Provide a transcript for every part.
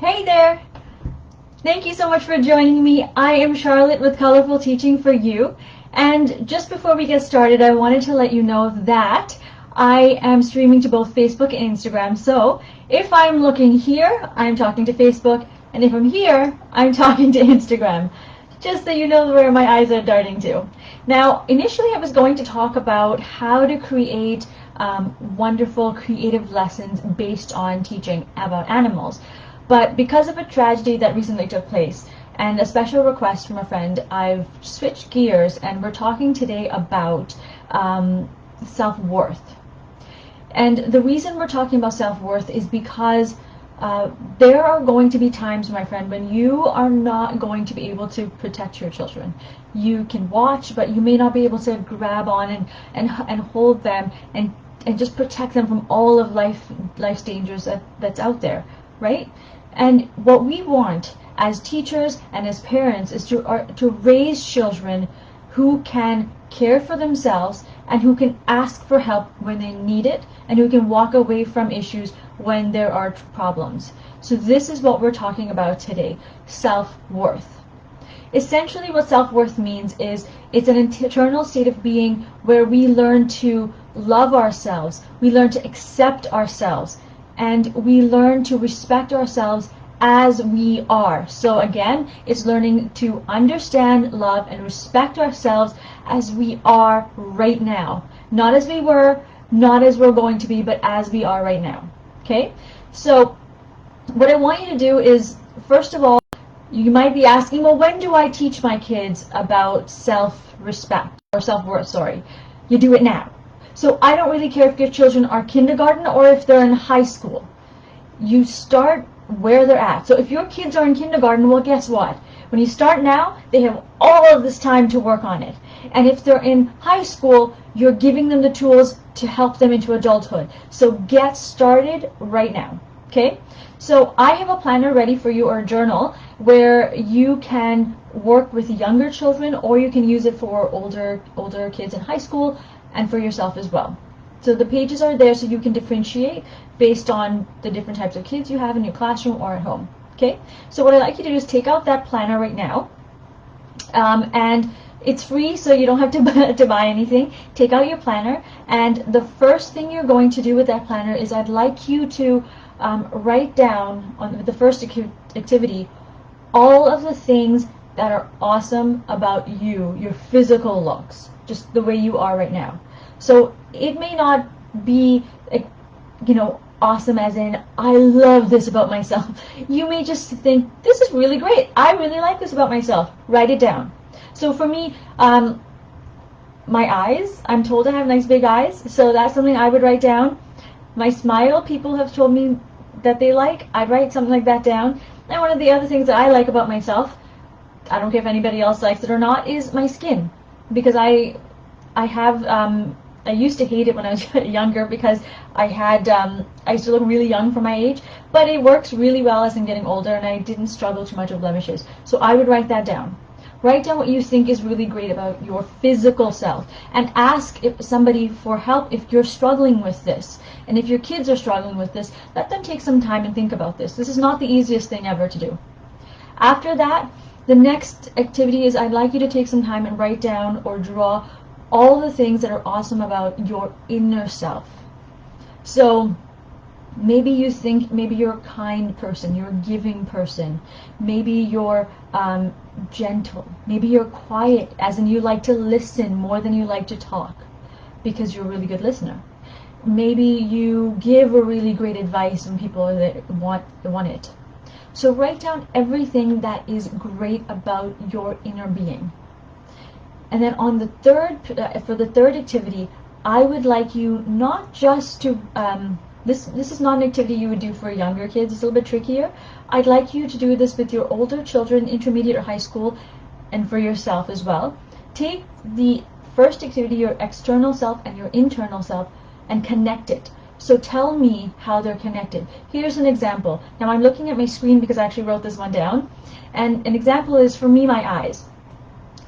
Hey there! Thank you so much for joining me. I am Charlotte with Colorful Teaching for You. And just before we get started, I wanted to let you know that I am streaming to both Facebook and Instagram. So if I'm looking here, I'm talking to Facebook. And if I'm here, I'm talking to Instagram. Just so you know where my eyes are darting to. Now, initially I was going to talk about how to create wonderful creative lessons based on teaching about animals. But because of a tragedy that recently took place and a special request from a friend, I've switched gears and we're talking today about self-worth. And the reason we're talking about self-worth is because there are going to be times, my friend, when you are not going to be able to protect your children. You can watch, but you may not be able to grab on and hold them and just protect them from all of life's dangers that's out there, right? And what we want as teachers and as parents is to raise children who can care for themselves and who can ask for help when they need it and who can walk away from issues when there are problems. So this is what we're talking about today, self-worth. Essentially what self-worth means is it's an internal state of being where we learn to love ourselves, we learn to accept ourselves, and we learn to respect ourselves as we are. So again, it's learning to understand, love, and respect ourselves as we are right now. Not as we were, not as we're going to be, but as we are right now. Okay? So what I want you to do is, first of all, you might be asking, well, when do I teach my kids about self-respect or self-worth, sorry. You do it now. So I don't really care if your children are kindergarten or if they're in high school. You start where they're at. So if your kids are in kindergarten, well, guess what? When you start now, they have all of this time to work on it. And if they're in high school, you're giving them the tools to help them into adulthood. So get started right now. Okay? So I have a planner ready for you, or a journal, where you can work with younger children, or you can use it for older kids in high school, and for yourself as well. So the pages are there so you can differentiate based on the different types of kids you have in your classroom or at home. Okay? So what I'd like you to do is take out that planner right now. And it's free, so you don't have to buy anything. Take out your planner, and the first thing you're going to do with that planner is I'd like you to write down on the first activity all of the things that are awesome about you, your physical looks, just the way you are right now. So it may not be, awesome as in, I love this about myself. You may just think, this is really great. I really like this about myself. Write it down. So for me, my eyes, I'm told I have nice big eyes, so that's something I would write down. My smile, people have told me that they like. I'd write something like that down. And one of the other things that I like about myself, I don't care if anybody else likes it or not, is my skin. Because I used to hate it when I was younger because I used to look really young for my age, but it works really well as I'm getting older and I didn't struggle too much with blemishes. So I would write that down. Write down what you think is really great about your physical self and ask somebody for help if you're struggling with this. And if your kids are struggling with this, let them take some time and think about this. This is not the easiest thing ever to do. After that, the next activity is I'd like you to take some time and write down or draw all the things that are awesome about your inner self. So maybe you think you're a kind person, you're a giving person, maybe you're gentle, maybe you're quiet, as in you like to listen more than you like to talk because you're a really good listener. Maybe you give a really great advice when people want it. So write down everything that is great about your inner being. And then on the for the third activity, I would like you not just to, this is not an activity you would do for younger kids, it's a little bit trickier. I'd like you to do this with your older children, intermediate or high school, and for yourself as well. Take the first activity, your external self and your internal self, and connect it. So tell me how they're connected. Here's an example. Now I'm looking at my screen because I actually wrote this one down. And an example is, for me, my eyes.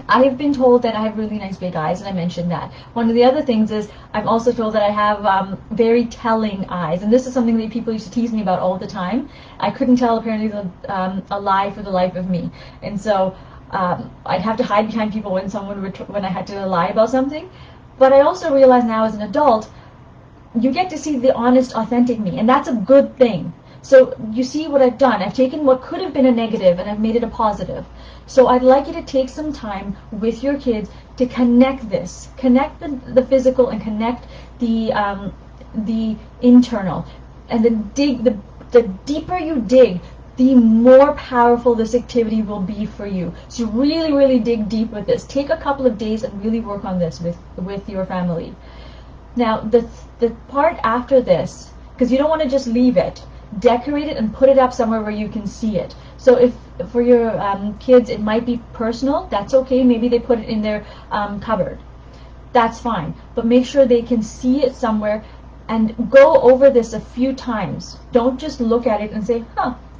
I have been told that I have really nice big eyes, and I mentioned that. One of the other things is I'm also told that I have very telling eyes, and this is something that people used to tease me about all the time. I couldn't tell apparently a lie for the life of me, and so I'd have to hide behind people when when I had to lie about something. But I also realize now as an adult, you get to see the honest, authentic me, and that's a good thing. So you see what I've done. I've taken what could have been a negative and I've made it a positive. So I'd like you to take some time with your kids to connect this, connect the physical and connect the internal, and then the deeper you dig, the more powerful this activity will be for you. So really, really dig deep with this. Take a couple of days and really work on this with your family. Now, the part after this, because you don't want to just leave it, decorate it and put it up somewhere where you can see it. So if for your kids it might be personal, that's okay. Maybe they put it in their cupboard. That's fine. But make sure they can see it somewhere and go over this a few times. Don't just look at it and say,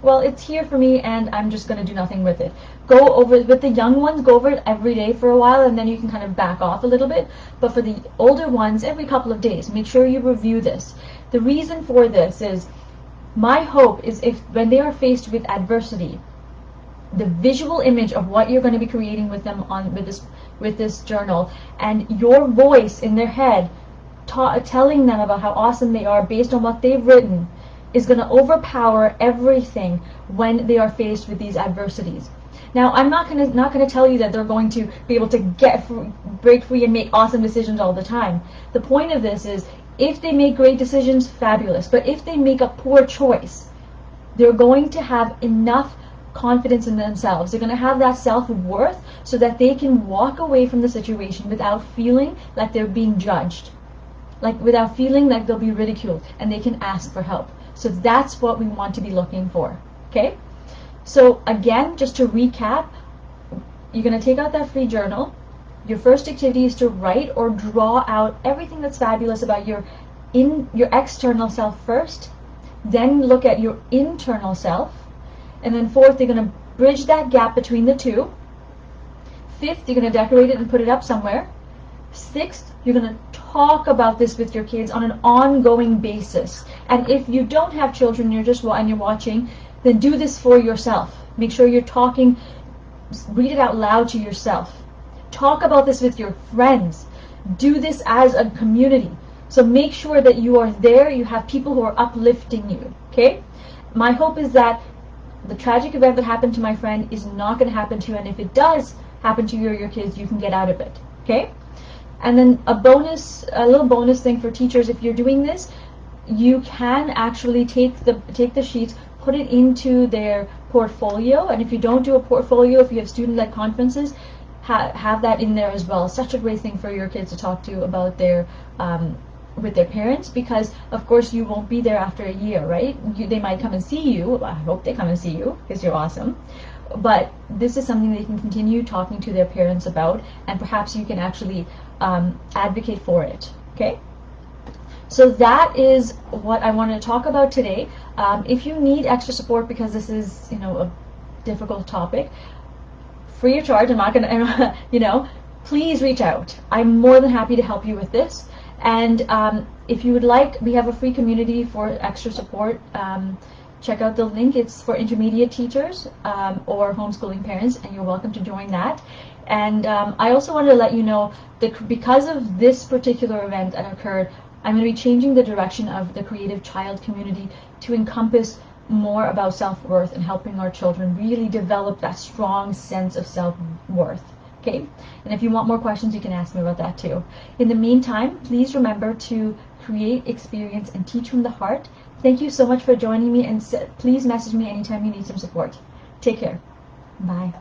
well, it's here for me and I'm just going to do nothing with it. Go over it with the young ones, go over it every day for a while, and then you can kind of back off a little bit. But for the older ones, every couple of days, make sure you review this. The reason for this is, my hope is if when they are faced with adversity, the visual image of what you're going to be creating with them with this journal, and your voice in their head telling them about how awesome they are based on what they've written, is going to overpower everything when they are faced with these adversities. Now, I'm not going to tell you that they're going to be able to break free and make awesome decisions all the time. The point of this is, if they make great decisions, fabulous. But if they make a poor choice, they're going to have enough confidence in themselves. They're going to have that self-worth so that they can walk away from the situation without feeling like they're being judged, without feeling like they'll be ridiculed, and they can ask for help. So that's what we want to be looking for. Okay? So again, just to recap, you're going to take out that free journal. Your first activity is to write or draw out everything that's fabulous about your external self first. Then look at your internal self. And then fourth, you're going to bridge that gap between the two. Fifth, you're going to decorate it and put it up somewhere. Sixth, you're going to talk about this with your kids on an ongoing basis. And if you don't have children, you're watching, then do this for yourself. Make sure you're talking, read it out loud to yourself. Talk about this with your friends. Do this as a community. So make sure that you are there, you have people who are uplifting you, okay? My hope is that the tragic event that happened to my friend is not going to happen to you, and if it does happen to you or your kids, you can get out of it, okay? And then a little bonus thing for teachers, if you're doing this, you can actually take the sheets, put it into their portfolio, and if you don't do a portfolio, if you have student-led conferences, have that in there as well. Such a great thing for your kids to talk to about with their parents, because of course you won't be there after a year, right? They might come and see you. I hope they come and see you because you're awesome. But this is something they can continue talking to their parents about, and perhaps you can actually advocate for it. Okay? So that is what I wanted to talk about today. If you need extra support because this is, a difficult topic, free of charge, I'm not going to, please reach out. I'm more than happy to help you with this. And if you would like, we have a free community for extra support. Check out the link. It's for intermediate teachers or homeschooling parents, and you're welcome to join that. And I also wanted to let you know that because of this particular event that occurred, I'm going to be changing the direction of the Creative Child community to encompass more about self-worth and helping our children really develop that strong sense of self-worth. Okay? And if you want more questions, you can ask me about that too. In the meantime, please remember to create, experience, and teach from the heart. Thank you so much for joining me, and please message me anytime you need some support. Take care. Bye.